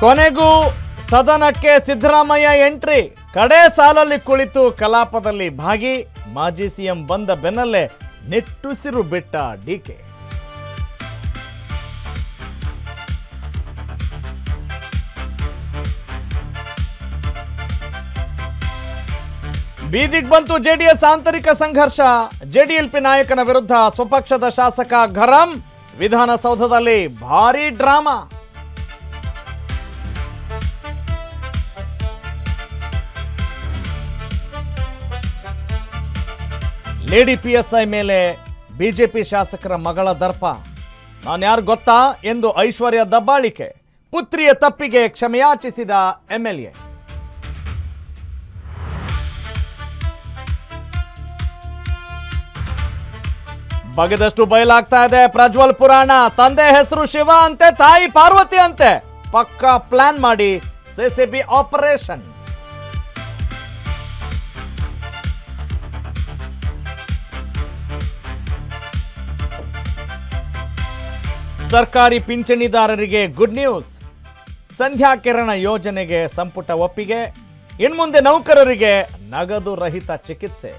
ಕೊನೆಗೂ ಸದನಕ್ಕೆ ಸಿದ್ದರಾಮಯ್ಯ ಎಂಟ್ರಿ. ಕಡೆ ಸಾಲಲ್ಲಿ ಕುಳಿತು ಕಲಾಪದಲ್ಲಿ ಭಾಗಿ. ಮಾಜಿ ಸಿಎಂ ಬಂದ ಬೆನ್ನಲ್ಲೇ ನಿಟ್ಟುಸಿರು ಬಿಟ್ಟ ಡಿಕೆ. ಬೀದಿಗೆ ಬಂತು ಜೆಡಿಎಸ್ ಆಂತರಿಕ ಸಂಘರ್ಷ. ಜೆಡಿಎಲ್ಪಿ ನಾಯಕನ ವಿರುದ್ಧ ಸ್ವಪಕ್ಷದ ಶಾಸಕ ಗರಂ. ವಿಧಾನಸೌಧದಲ್ಲಿ ಭಾರೀ ಡ್ರಾಮಾ. ಲೇಡಿ ಪಿಎಸ್ಐ ಮೇಲೆ ಬಿಜೆಪಿ ಶಾಸಕರ ಮಗಳ ದರ್ಪ. ನಾನು ಯಾರು ಗೊತ್ತಾ ಎಂದು ಐಶ್ವರ್ಯ ದಬ್ಬಾಳಿಕೆ. ಪುತ್ರಿಯ ತಪ್ಪಿಗೆ ಕ್ಷಮೆಯಾಚಿಸಿದ ಎಂಎಲ್ಎ. ಬಗೆದಷ್ಟು ಬಯಲಾಗ್ತಾ ಇದೆ ಪ್ರಜ್ವಲ್ ಪುರಾಣ. ತಂದೆ ಹೆಸರು ಶಿವ ಅಂತೆ, ತಾಯಿ ಪಾರ್ವತಿ ಅಂತೆ. ಪಕ್ಕಾ ಪ್ಲಾನ್ ಮಾಡಿ ಸಿಸಿಬಿ ಆಪರೇಷನ್. ಸರ್ಕಾರಿ ಪಿಂಚಣಿದಾರರಿಗೆ ಗುಡ್ ನ್ಯೂಸ್. ಸಂಧ್ಯಾ ಕಿರಣ ಯೋಜನೆಗೆ ಸಂಪುಟ ಒಪ್ಪಿಗೆ. ಇನ್ಮುಂದೆ ನೌಕರರಿಗೆ ನಗದು ರಹಿತ ಚಿಕಿತ್ಸೆ.